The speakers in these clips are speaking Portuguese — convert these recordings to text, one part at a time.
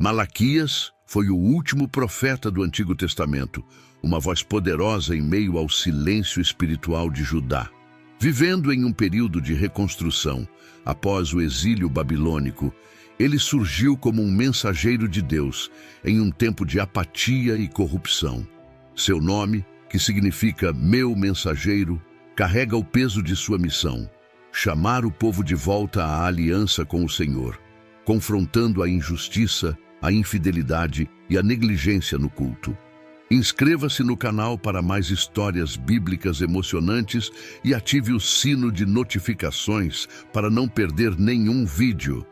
Malaquias foi o último profeta do Antigo Testamento, uma voz poderosa em meio ao silêncio espiritual de Judá. Vivendo em um período de reconstrução, após o exílio babilônico, ele surgiu como um mensageiro de Deus em um tempo de apatia e corrupção. Seu nome, que significa meu mensageiro, carrega o peso de sua missão: chamar o povo de volta à aliança com o Senhor, confrontando a injustiça, a infidelidade e a negligência no culto. Inscreva-se no canal para mais histórias bíblicas emocionantes e ative o sino de notificações para não perder nenhum vídeo.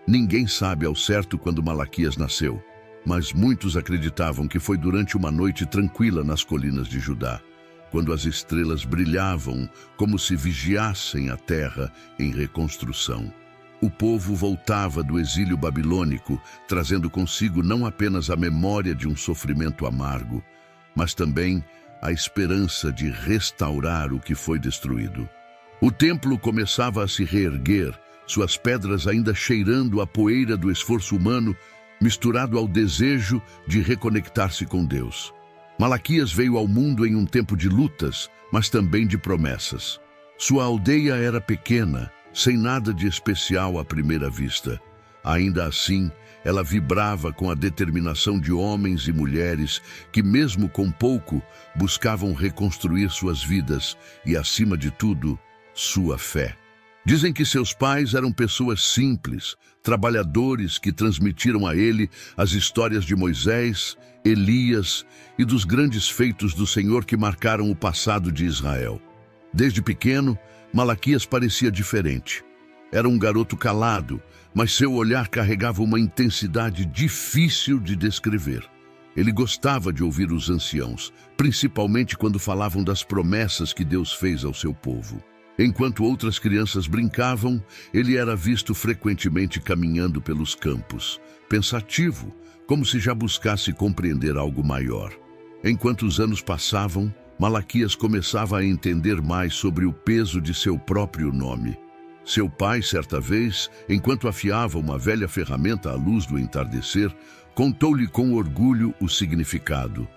Ninguém sabe ao certo quando Malaquias nasceu, mas muitos acreditavam que foi durante uma noite tranquila nas colinas de Judá, quando as estrelas brilhavam como se vigiassem a terra em reconstrução. O povo voltava do exílio babilônico, trazendo consigo não apenas a memória de um sofrimento amargo, mas também a esperança de restaurar o que foi destruído. O templo começava a se reerguer, suas pedras ainda cheirando a poeira do esforço humano, misturado ao desejo de reconectar-se com Deus. Malaquias veio ao mundo em um tempo de lutas, mas também de promessas. Sua aldeia era pequena, sem nada de especial à primeira vista. Ainda assim, ela vibrava com a determinação de homens e mulheres que, mesmo com pouco, buscavam reconstruir suas vidas e, acima de tudo, sua fé. Dizem que seus pais eram pessoas simples, trabalhadores que transmitiram a ele as histórias de Moisés, Elias e dos grandes feitos do Senhor que marcaram o passado de Israel. Desde pequeno, Malaquias parecia diferente. Era um garoto calado, mas seu olhar carregava uma intensidade difícil de descrever. Ele gostava de ouvir os anciãos, principalmente quando falavam das promessas que Deus fez ao seu povo. Enquanto outras crianças brincavam, ele era visto frequentemente caminhando pelos campos, pensativo, como se já buscasse compreender algo maior. Enquanto os anos passavam, Malaquias começava a entender mais sobre o peso de seu próprio nome. Seu pai, certa vez, enquanto afiava uma velha ferramenta à luz do entardecer, contou-lhe com orgulho o significado.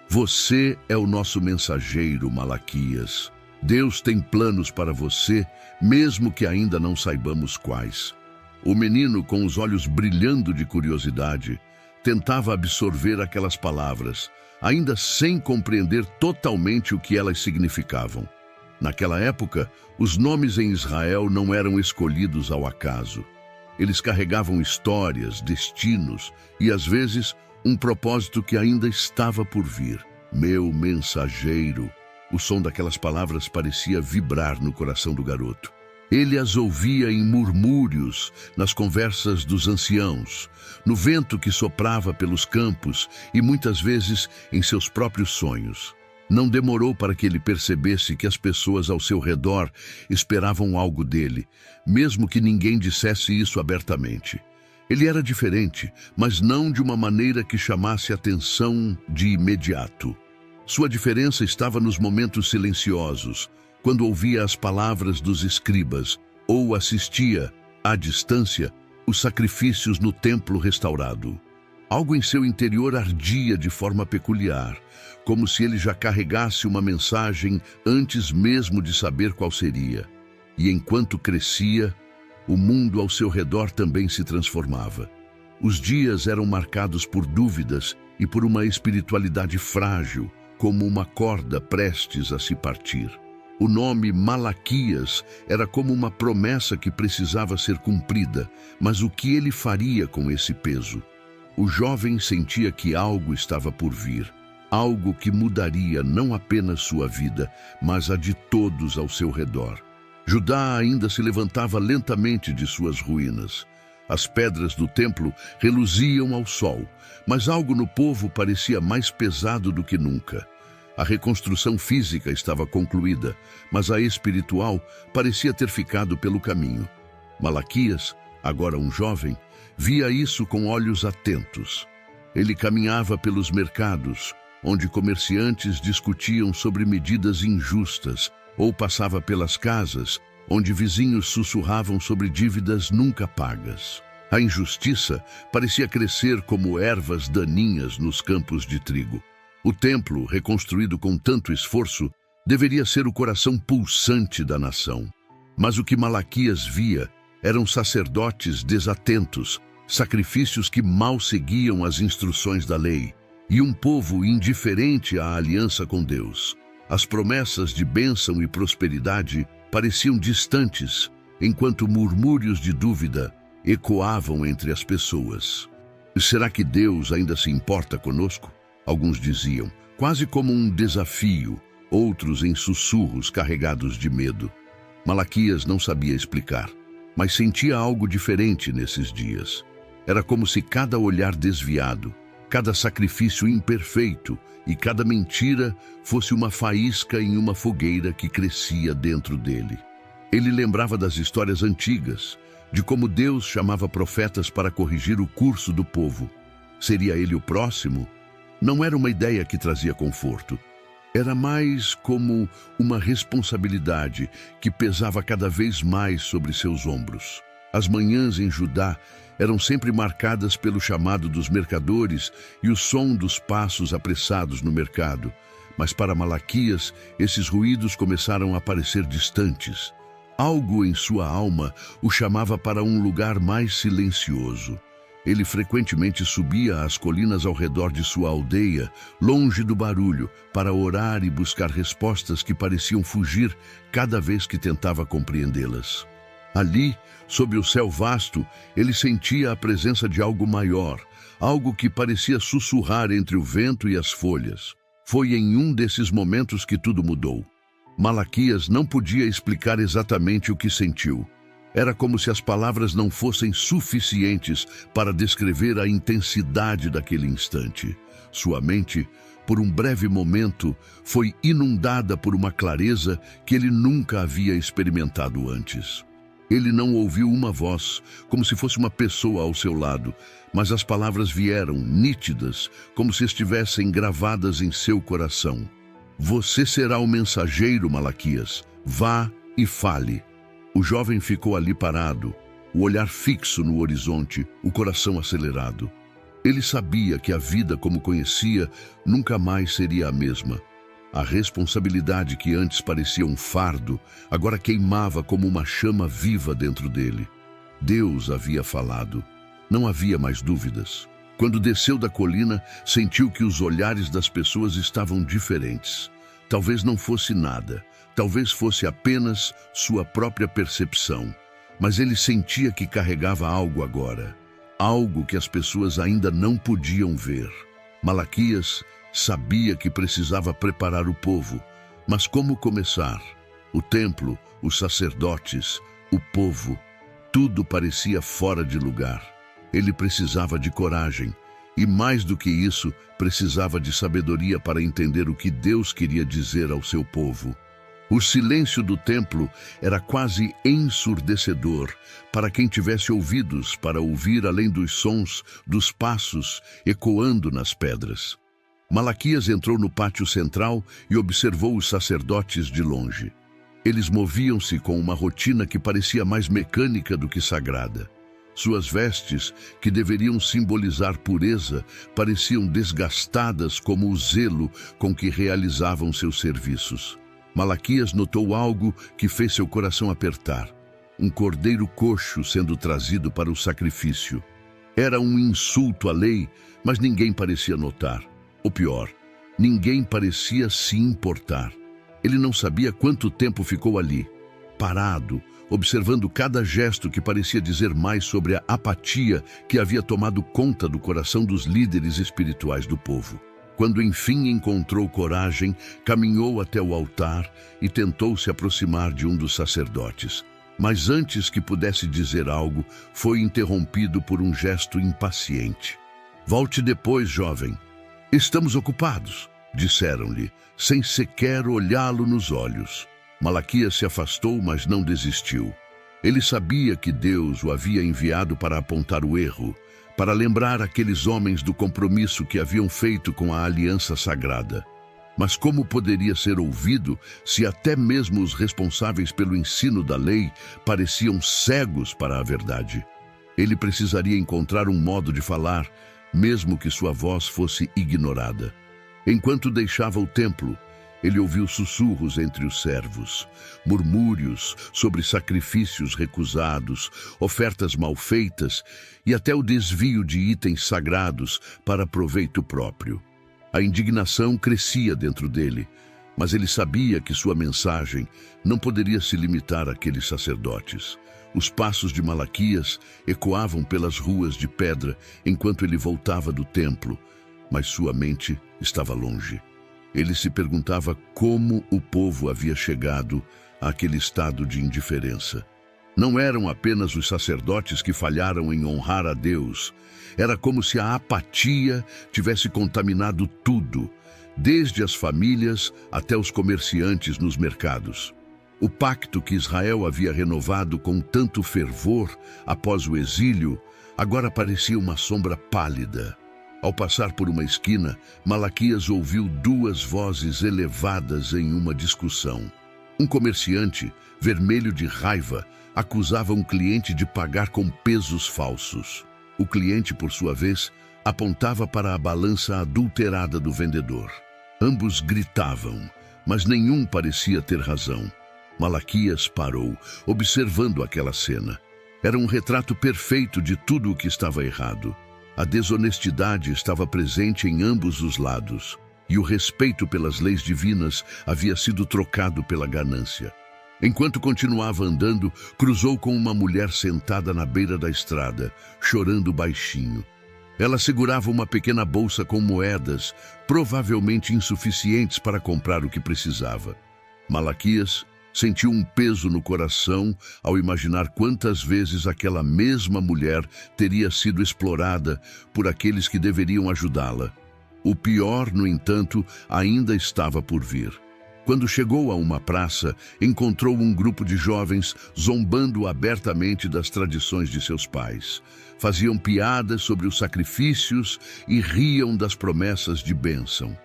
Você é o nosso mensageiro, Malaquias. Deus tem planos para você, mesmo que ainda não saibamos quais. O menino, com os olhos brilhando de curiosidade, tentava absorver aquelas palavras, ainda sem compreender totalmente o que elas significavam. Naquela época, os nomes em Israel não eram escolhidos ao acaso. Eles carregavam histórias, destinos e, às vezes, um propósito que ainda estava por vir. Meu mensageiro. O som daquelas palavras parecia vibrar no coração do garoto. Ele as ouvia em murmúrios, nas conversas dos anciãos, no vento que soprava pelos campos e muitas vezes em seus próprios sonhos. Não demorou para que ele percebesse que as pessoas ao seu redor esperavam algo dele, mesmo que ninguém dissesse isso abertamente. Ele era diferente, mas não de uma maneira que chamasse atenção de imediato. Sua diferença estava nos momentos silenciosos, quando ouvia as palavras dos escribas ou assistia, à distância, os sacrifícios no templo restaurado. Algo em seu interior ardia de forma peculiar, como se ele já carregasse uma mensagem antes mesmo de saber qual seria. E enquanto crescia, o mundo ao seu redor também se transformava. Os dias eram marcados por dúvidas e por uma espiritualidade frágil, como uma corda prestes a se partir. O nome Malaquias era como uma promessa que precisava ser cumprida, mas o que ele faria com esse peso? O jovem sentia que algo estava por vir, algo que mudaria não apenas sua vida, mas a de todos ao seu redor. Judá ainda se levantava lentamente de suas ruínas. As pedras do templo reluziam ao sol, mas algo no povo parecia mais pesado do que nunca. A reconstrução física estava concluída, mas a espiritual parecia ter ficado pelo caminho. Malaquias, agora um jovem, via isso com olhos atentos. Ele caminhava pelos mercados, onde comerciantes discutiam sobre medidas injustas, ou passava pelas casas, onde vizinhos sussurravam sobre dívidas nunca pagas. A injustiça parecia crescer como ervas daninhas nos campos de trigo. O templo, reconstruído com tanto esforço, deveria ser o coração pulsante da nação. Mas o que Malaquias via eram sacerdotes desatentos, sacrifícios que mal seguiam as instruções da lei, e um povo indiferente à aliança com Deus. As promessas de bênção e prosperidade pareciam distantes, enquanto murmúrios de dúvida ecoavam entre as pessoas. Será que Deus ainda se importa conosco? Alguns diziam, quase como um desafio, outros em sussurros carregados de medo. Malaquias não sabia explicar, mas sentia algo diferente nesses dias. Era como se cada olhar desviado, cada sacrifício imperfeito e cada mentira fosse uma faísca em uma fogueira que crescia dentro dele. Ele lembrava das histórias antigas, de como Deus chamava profetas para corrigir o curso do povo. Seria ele o próximo? Não era uma ideia que trazia conforto. Era mais como uma responsabilidade que pesava cada vez mais sobre seus ombros. As manhãs em Judá eram sempre marcadas pelo chamado dos mercadores e o som dos passos apressados no mercado. Mas para Malaquias, esses ruídos começaram a parecer distantes. Algo em sua alma o chamava para um lugar mais silencioso. Ele frequentemente subia às colinas ao redor de sua aldeia, longe do barulho, para orar e buscar respostas que pareciam fugir cada vez que tentava compreendê-las. Ali, sob o céu vasto, ele sentia a presença de algo maior, algo que parecia sussurrar entre o vento e as folhas. Foi em um desses momentos que tudo mudou. Malaquias não podia explicar exatamente o que sentiu. Era como se as palavras não fossem suficientes para descrever a intensidade daquele instante. Sua mente, por um breve momento, foi inundada por uma clareza que ele nunca havia experimentado antes. Ele não ouviu uma voz, como se fosse uma pessoa ao seu lado, mas as palavras vieram, nítidas, como se estivessem gravadas em seu coração. Você será o mensageiro, Malaquias. Vá e fale. O jovem ficou ali parado, o olhar fixo no horizonte, o coração acelerado. Ele sabia que a vida como conhecia nunca mais seria a mesma. A responsabilidade que antes parecia um fardo, agora queimava como uma chama viva dentro dele. Deus havia falado. Não havia mais dúvidas. Quando desceu da colina, sentiu que os olhares das pessoas estavam diferentes. Talvez não fosse nada, talvez fosse apenas sua própria percepção. Mas ele sentia que carregava algo agora, algo que as pessoas ainda não podiam ver. Malaquias sabia que precisava preparar o povo, mas como começar? O templo, os sacerdotes, o povo, tudo parecia fora de lugar. Ele precisava de coragem e, mais do que isso, precisava de sabedoria para entender o que Deus queria dizer ao seu povo. O silêncio do templo era quase ensurdecedor para quem tivesse ouvidos para ouvir além dos sons dos passos ecoando nas pedras. Malaquias entrou no pátio central e observou os sacerdotes de longe. Eles moviam-se com uma rotina que parecia mais mecânica do que sagrada. Suas vestes, que deveriam simbolizar pureza, pareciam desgastadas como o zelo com que realizavam seus serviços. Malaquias notou algo que fez seu coração apertar. Um cordeiro coxo sendo trazido para o sacrifício. Era um insulto à lei, mas ninguém parecia notar. Ou pior, ninguém parecia se importar. Ele não sabia quanto tempo ficou ali, parado, observando cada gesto que parecia dizer mais sobre a apatia que havia tomado conta do coração dos líderes espirituais do povo. Quando enfim encontrou coragem, caminhou até o altar e tentou se aproximar de um dos sacerdotes. Mas antes que pudesse dizer algo, foi interrompido por um gesto impaciente. "Volte depois, jovem. Estamos ocupados", disseram-lhe, sem sequer olhá-lo nos olhos. Malaquias se afastou, mas não desistiu. Ele sabia que Deus o havia enviado para apontar o erro, para lembrar aqueles homens do compromisso que haviam feito com a aliança sagrada. Mas como poderia ser ouvido se até mesmo os responsáveis pelo ensino da lei pareciam cegos para a verdade? Ele precisaria encontrar um modo de falar, mesmo que sua voz fosse ignorada. Enquanto deixava o templo, ele ouviu sussurros entre os servos, murmúrios sobre sacrifícios recusados, ofertas mal feitas e até o desvio de itens sagrados para proveito próprio. A indignação crescia dentro dele, mas ele sabia que sua mensagem não poderia se limitar àqueles sacerdotes. Os passos de Malaquias ecoavam pelas ruas de pedra enquanto ele voltava do templo, mas sua mente estava longe. Ele se perguntava como o povo havia chegado àquele estado de indiferença. Não eram apenas os sacerdotes que falharam em honrar a Deus. Era como se a apatia tivesse contaminado tudo, desde as famílias até os comerciantes nos mercados. O pacto que Israel havia renovado com tanto fervor após o exílio, agora parecia uma sombra pálida. Ao passar por uma esquina, Malaquias ouviu duas vozes elevadas em uma discussão. Um comerciante, vermelho de raiva, acusava um cliente de pagar com pesos falsos. O cliente, por sua vez, apontava para a balança adulterada do vendedor. Ambos gritavam, mas nenhum parecia ter razão. Malaquias parou, observando aquela cena. Era um retrato perfeito de tudo o que estava errado. A desonestidade estava presente em ambos os lados, e o respeito pelas leis divinas havia sido trocado pela ganância. Enquanto continuava andando, cruzou com uma mulher sentada na beira da estrada, chorando baixinho. Ela segurava uma pequena bolsa com moedas, provavelmente insuficientes para comprar o que precisava. Malaquias sentiu um peso no coração ao imaginar quantas vezes aquela mesma mulher teria sido explorada por aqueles que deveriam ajudá-la. O pior, no entanto, ainda estava por vir. Quando chegou a uma praça, encontrou um grupo de jovens zombando abertamente das tradições de seus pais. Faziam piadas sobre os sacrifícios e riam das promessas de bênção.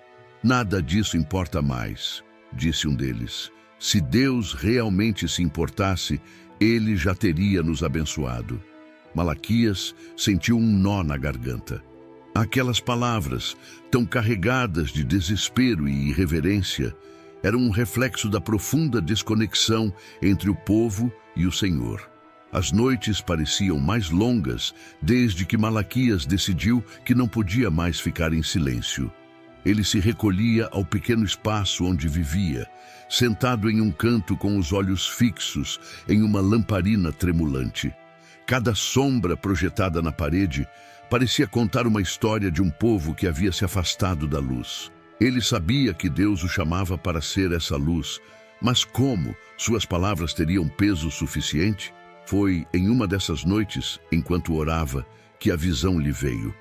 "Nada disso importa mais", disse um deles. "Se Deus realmente se importasse, Ele já teria nos abençoado." Malaquias sentiu um nó na garganta. Aquelas palavras, tão carregadas de desespero e irreverência, eram um reflexo da profunda desconexão entre o povo e o Senhor. As noites pareciam mais longas desde que Malaquias decidiu que não podia mais ficar em silêncio. Ele se recolhia ao pequeno espaço onde vivia, sentado em um canto com os olhos fixos em uma lamparina tremulante. Cada sombra projetada na parede parecia contar uma história de um povo que havia se afastado da luz. Ele sabia que Deus o chamava para ser essa luz, mas como suas palavras teriam peso suficiente? Foi em uma dessas noites, enquanto orava, que a visão lhe veio.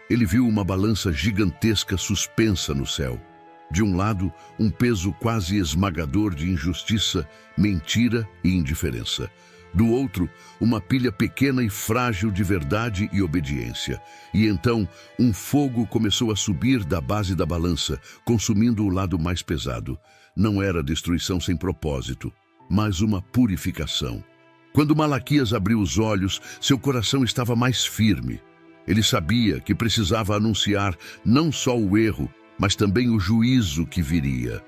Ele viu uma balança gigantesca suspensa no céu. De um lado, um peso quase esmagador de injustiça, mentira e indiferença. Do outro, uma pilha pequena e frágil de verdade e obediência. E então, um fogo começou a subir da base da balança, consumindo o lado mais pesado. Não era destruição sem propósito, mas uma purificação. Quando Malaquias abriu os olhos, seu coração estava mais firme. Ele sabia que precisava anunciar não só o erro, mas também o juízo que viria.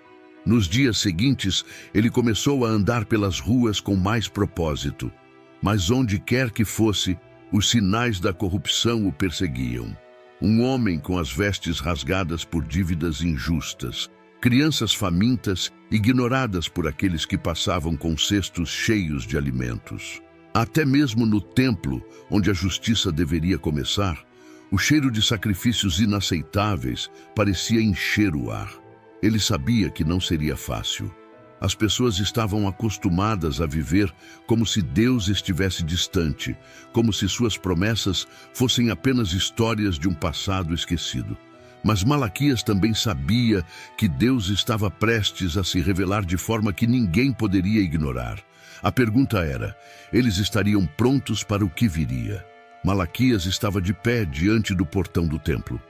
Nos dias seguintes, ele começou a andar pelas ruas com mais propósito. Mas onde quer que fosse, os sinais da corrupção o perseguiam. Um homem com as vestes rasgadas por dívidas injustas, crianças famintas, ignoradas por aqueles que passavam com cestos cheios de alimentos. Até mesmo no templo, onde a justiça deveria começar, o cheiro de sacrifícios inaceitáveis parecia encher o ar. Ele sabia que não seria fácil. As pessoas estavam acostumadas a viver como se Deus estivesse distante, como se suas promessas fossem apenas histórias de um passado esquecido. Mas Malaquias também sabia que Deus estava prestes a se revelar de forma que ninguém poderia ignorar. A pergunta era: eles estariam prontos para o que viria? Malaquias estava de pé diante do portão do templo.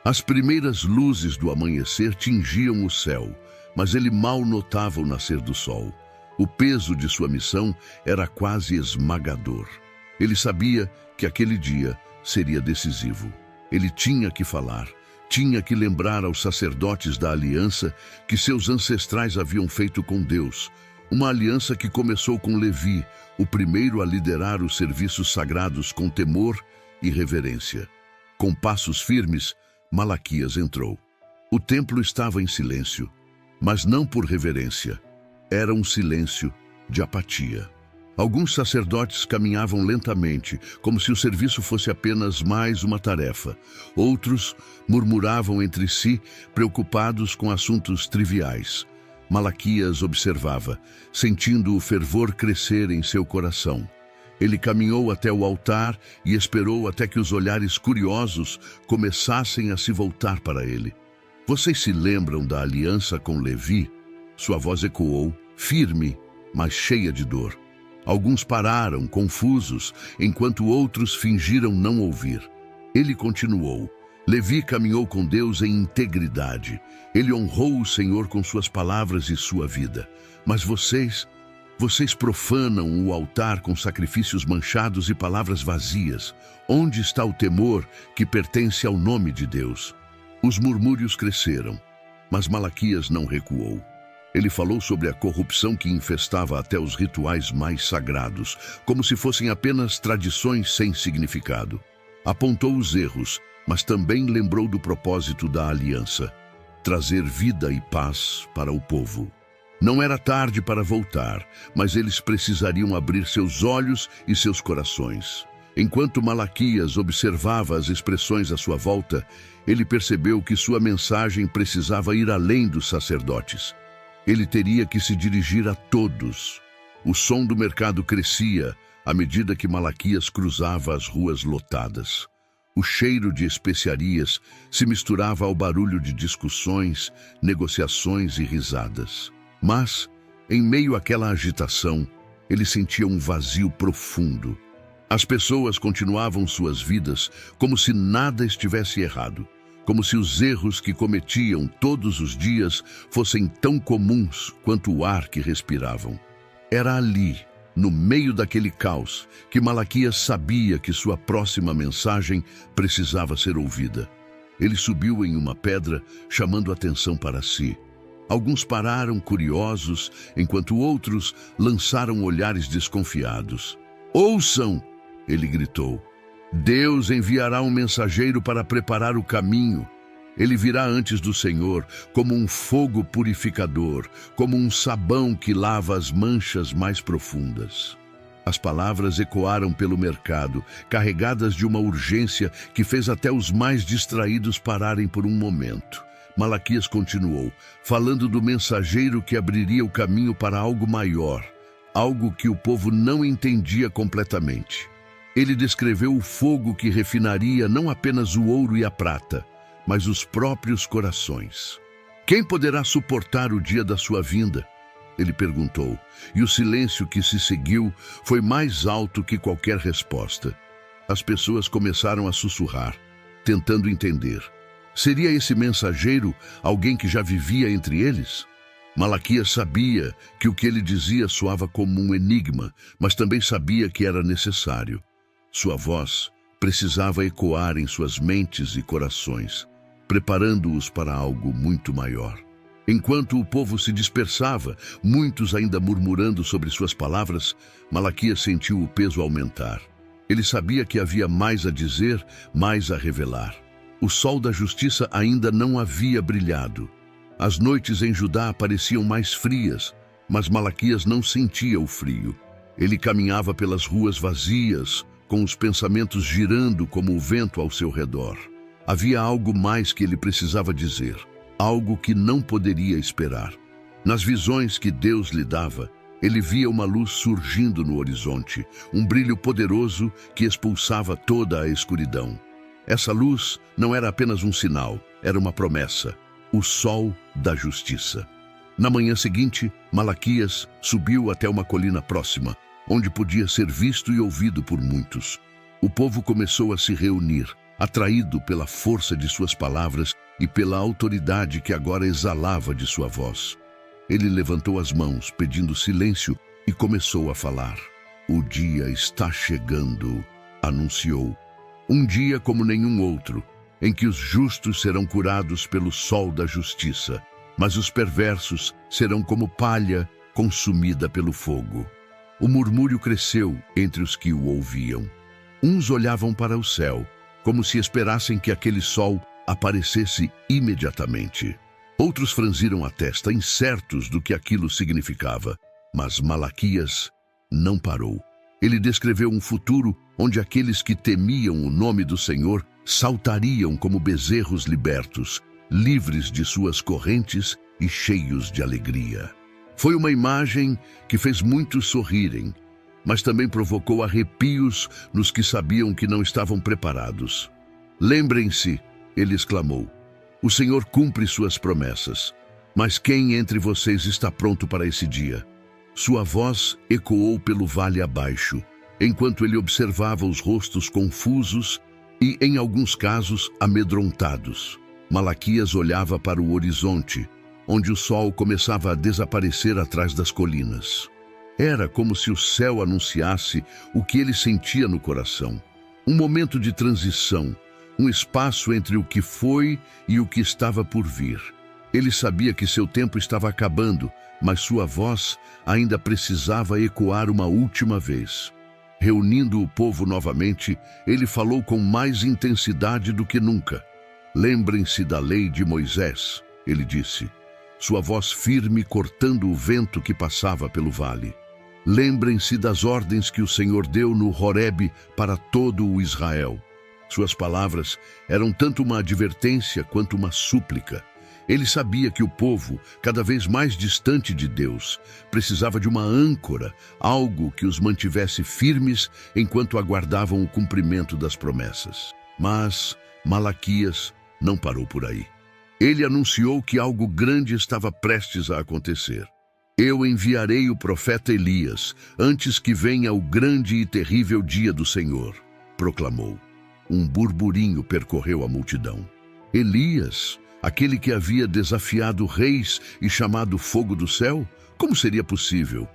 As primeiras luzes do amanhecer tingiam o céu, mas ele mal notava o nascer do sol. O peso de sua missão era quase esmagador. Ele sabia que aquele dia seria decisivo. Ele tinha que falar, tinha que lembrar aos sacerdotes da aliança que seus ancestrais haviam feito com Deus, uma aliança que começou com Levi, o primeiro a liderar os serviços sagrados com temor e reverência. Com passos firmes, Malaquias entrou. O templo estava em silêncio, mas não por reverência. Era um silêncio de apatia. Alguns sacerdotes caminhavam lentamente, como se o serviço fosse apenas mais uma tarefa. Outros murmuravam entre si, preocupados com assuntos triviais. Malaquias observava, sentindo o fervor crescer em seu coração. Ele caminhou até o altar e esperou até que os olhares curiosos começassem a se voltar para ele. Vocês se lembram da aliança com Levi? Sua voz ecoou, firme, mas cheia de dor. Alguns pararam, confusos, enquanto outros fingiram não ouvir. Ele continuou. Levi caminhou com Deus em integridade. Ele honrou o Senhor com suas palavras e sua vida. Mas vocês profanam o altar com sacrifícios manchados e palavras vazias. Onde está o temor que pertence ao nome de Deus? Os murmúrios cresceram, mas Malaquias não recuou. Ele falou sobre a corrupção que infestava até os rituais mais sagrados, como se fossem apenas tradições sem significado. Apontou os erros, mas também lembrou do propósito da aliança: trazer vida e paz para o povo. Não era tarde para voltar, mas eles precisariam abrir seus olhos e seus corações. Enquanto Malaquias observava as expressões à sua volta, ele percebeu que sua mensagem precisava ir além dos sacerdotes. Ele teria que se dirigir a todos. O som do mercado crescia à medida que Malaquias cruzava as ruas lotadas. O cheiro de especiarias se misturava ao barulho de discussões, negociações e risadas. Mas, em meio àquela agitação, ele sentia um vazio profundo. As pessoas continuavam suas vidas como se nada estivesse errado. Como se os erros que cometiam todos os dias fossem tão comuns quanto o ar que respiravam. Era ali, no meio daquele caos, que Malaquias sabia que sua próxima mensagem precisava ser ouvida. Ele subiu em uma pedra, chamando atenção para si. Alguns pararam curiosos, enquanto outros lançaram olhares desconfiados. "Ouçam!" ele gritou. "Deus enviará um mensageiro para preparar o caminho. Ele virá antes do Senhor como um fogo purificador, como um sabão que lava as manchas mais profundas." As palavras ecoaram pelo mercado, carregadas de uma urgência que fez até os mais distraídos pararem por um momento. Malaquias continuou, falando do mensageiro que abriria o caminho para algo maior, algo que o povo não entendia completamente. Ele descreveu o fogo que refinaria não apenas o ouro e a prata, mas os próprios corações. "Quem poderá suportar o dia da sua vinda?" ele perguntou, e o silêncio que se seguiu foi mais alto que qualquer resposta. As pessoas começaram a sussurrar, tentando entender. Seria esse mensageiro alguém que já vivia entre eles? Malaquias sabia que o que ele dizia soava como um enigma, mas também sabia que era necessário. Sua voz precisava ecoar em suas mentes e corações, preparando-os para algo muito maior. Enquanto o povo se dispersava, muitos ainda murmurando sobre suas palavras, Malaquias sentiu o peso aumentar. Ele sabia que havia mais a dizer, mais a revelar. O sol da justiça ainda não havia brilhado. As noites em Judá pareciam mais frias, mas Malaquias não sentia o frio. Ele caminhava pelas ruas vazias, com os pensamentos girando como o vento ao seu redor. Havia algo mais que ele precisava dizer, algo que não poderia esperar. Nas visões que Deus lhe dava, ele via uma luz surgindo no horizonte, um brilho poderoso que expulsava toda a escuridão. Essa luz não era apenas um sinal, era uma promessa, o sol da justiça. Na manhã seguinte, Malaquias subiu até uma colina próxima, onde podia ser visto e ouvido por muitos. O povo começou a se reunir, atraído pela força de suas palavras e pela autoridade que agora exalava de sua voz. Ele levantou as mãos, pedindo silêncio, e começou a falar. O dia está chegando, anunciou. Um dia como nenhum outro, em que os justos serão curados pelo sol da justiça, mas os perversos serão como palha consumida pelo fogo. O murmúrio cresceu entre os que o ouviam. Uns olhavam para o céu, como se esperassem que aquele sol aparecesse imediatamente. Outros franziram a testa, incertos do que aquilo significava. Mas Malaquias não parou. Ele descreveu um futuro onde aqueles que temiam o nome do Senhor saltariam como bezerros libertos, livres de suas correntes e cheios de alegria. Foi uma imagem que fez muitos sorrirem, mas também provocou arrepios nos que sabiam que não estavam preparados. Lembrem-se, ele exclamou, o Senhor cumpre suas promessas, mas quem entre vocês está pronto para esse dia? Sua voz ecoou pelo vale abaixo, enquanto ele observava os rostos confusos e, em alguns casos, amedrontados. Malaquias olhava para o horizonte, onde o sol começava a desaparecer atrás das colinas. Era como se o céu anunciasse o que ele sentia no coração. Um momento de transição, um espaço entre o que foi e o que estava por vir. Ele sabia que seu tempo estava acabando, mas sua voz ainda precisava ecoar uma última vez. Reunindo o povo novamente, ele falou com mais intensidade do que nunca. Lembrem-se da lei de Moisés, ele disse, sua voz firme cortando o vento que passava pelo vale. Lembrem-se das ordens que o Senhor deu no Horebe para todo o Israel. Suas palavras eram tanto uma advertência quanto uma súplica. Ele sabia que o povo, cada vez mais distante de Deus, precisava de uma âncora, algo que os mantivesse firmes enquanto aguardavam o cumprimento das promessas. Mas Malaquias não parou por aí. Ele anunciou que algo grande estava prestes a acontecer. Eu enviarei o profeta Elias antes que venha o grande e terrível dia do Senhor, proclamou. Um burburinho percorreu a multidão. Elias, aquele que havia desafiado reis e chamado fogo do céu? Como seria possível?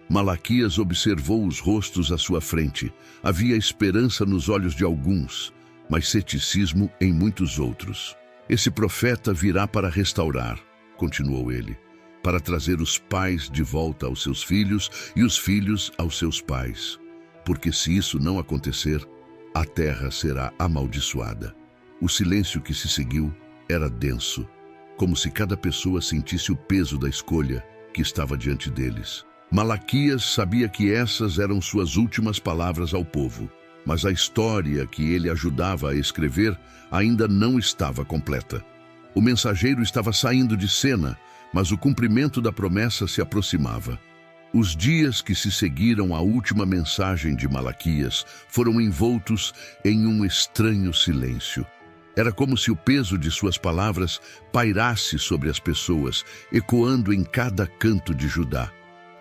Malaquias observou os rostos à sua frente. Havia esperança nos olhos de alguns, mas ceticismo em muitos outros. Esse profeta virá para restaurar, continuou ele, para trazer os pais de volta aos seus filhos e os filhos aos seus pais. Porque se isso não acontecer, a terra será amaldiçoada. O silêncio que se seguiu era denso, como se cada pessoa sentisse o peso da escolha que estava diante deles. Malaquias sabia que essas eram suas últimas palavras ao povo, mas a história que ele ajudava a escrever ainda não estava completa. O mensageiro estava saindo de cena, mas o cumprimento da promessa se aproximava. Os dias que se seguiram à última mensagem de Malaquias foram envoltos em um estranho silêncio. Era como se o peso de suas palavras pairasse sobre as pessoas, ecoando em cada canto de Judá.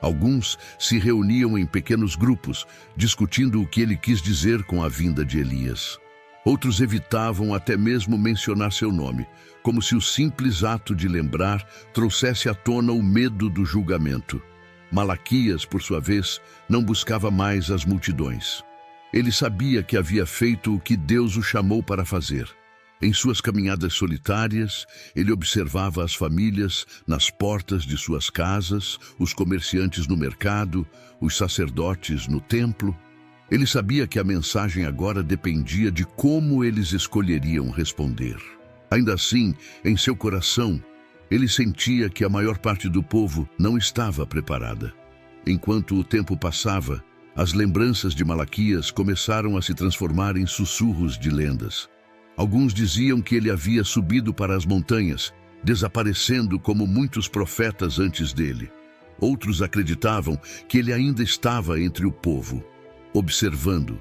Alguns se reuniam em pequenos grupos, discutindo o que ele quis dizer com a vinda de Elias. Outros evitavam até mesmo mencionar seu nome, como se o simples ato de lembrar trouxesse à tona o medo do julgamento. Malaquias, por sua vez, não buscava mais as multidões. Ele sabia que havia feito o que Deus o chamou para fazer. Em suas caminhadas solitárias, ele observava as famílias nas portas de suas casas, os comerciantes no mercado, os sacerdotes no templo. Ele sabia que a mensagem agora dependia de como eles escolheriam responder. Ainda assim, em seu coração, ele sentia que a maior parte do povo não estava preparada. Enquanto o tempo passava, as lembranças de Malaquias começaram a se transformar em sussurros de lendas. Alguns diziam que ele havia subido para as montanhas, desaparecendo como muitos profetas antes dele. Outros acreditavam que ele ainda estava entre o povo, observando,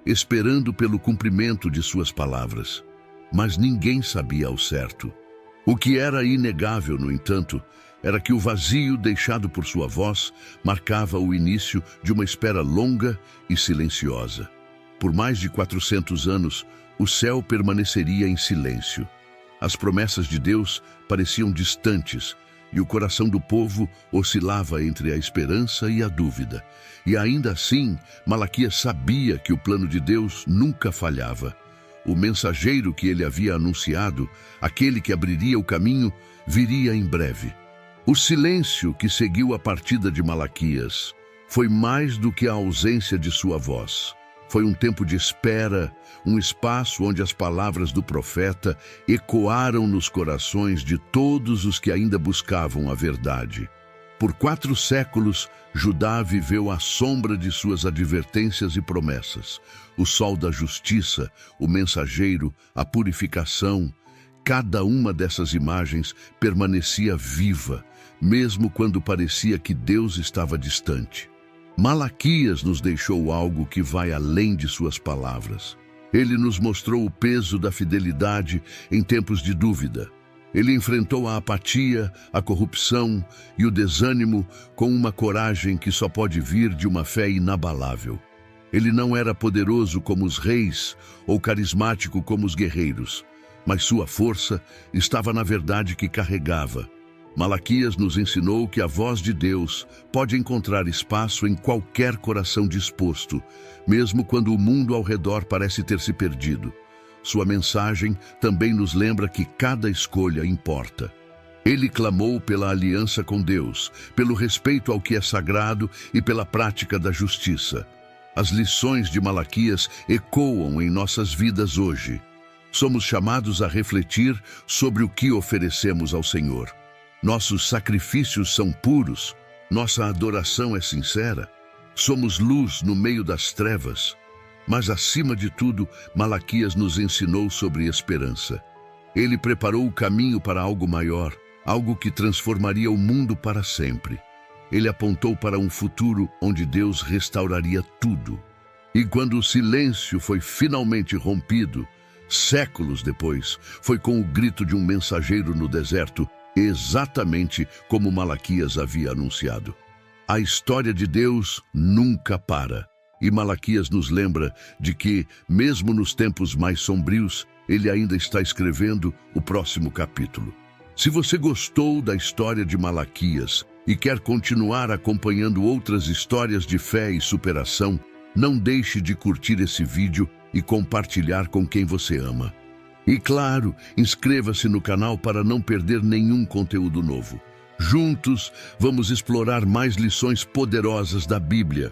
esperando pelo cumprimento de suas palavras. Mas ninguém sabia ao certo. O que era inegável, no entanto, era que o vazio deixado por sua voz marcava o início de uma espera longa e silenciosa. Por mais de 400 anos, o céu permaneceria em silêncio. As promessas de Deus pareciam distantes, e o coração do povo oscilava entre a esperança e a dúvida. E ainda assim, Malaquias sabia que o plano de Deus nunca falhava. O mensageiro que ele havia anunciado, aquele que abriria o caminho, viria em breve. O silêncio que seguiu a partida de Malaquias foi mais do que a ausência de sua voz. Foi um tempo de espera, um espaço onde as palavras do profeta ecoaram nos corações de todos os que ainda buscavam a verdade. Por 4 séculos, Judá viveu à sombra de suas advertências e promessas. O sol da justiça, o mensageiro, a purificação, cada uma dessas imagens permanecia viva, mesmo quando parecia que Deus estava distante. Malaquias nos deixou algo que vai além de suas palavras. Ele nos mostrou o peso da fidelidade em tempos de dúvida. Ele enfrentou a apatia, a corrupção e o desânimo com uma coragem que só pode vir de uma fé inabalável. Ele não era poderoso como os reis ou carismático como os guerreiros, mas sua força estava na verdade que carregava. Malaquias nos ensinou que a voz de Deus pode encontrar espaço em qualquer coração disposto, mesmo quando o mundo ao redor parece ter se perdido. Sua mensagem também nos lembra que cada escolha importa. Ele clamou pela aliança com Deus, pelo respeito ao que é sagrado e pela prática da justiça. As lições de Malaquias ecoam em nossas vidas hoje. Somos chamados a refletir sobre o que oferecemos ao Senhor. Nossos sacrifícios são puros, nossa adoração é sincera, somos luz no meio das trevas. Mas, acima de tudo, Malaquias nos ensinou sobre esperança. Ele preparou o caminho para algo maior, algo que transformaria o mundo para sempre. Ele apontou para um futuro onde Deus restauraria tudo. E quando o silêncio foi finalmente rompido, séculos depois, foi com o grito de um mensageiro no deserto, exatamente como Malaquias havia anunciado. A história de Deus nunca para. E Malaquias nos lembra de que, mesmo nos tempos mais sombrios, ele ainda está escrevendo o próximo capítulo. Se você gostou da história de Malaquias e quer continuar acompanhando outras histórias de fé e superação, não deixe de curtir esse vídeo e compartilhar com quem você ama. E claro, inscreva-se no canal para não perder nenhum conteúdo novo. Juntos, vamos explorar mais lições poderosas da Bíblia.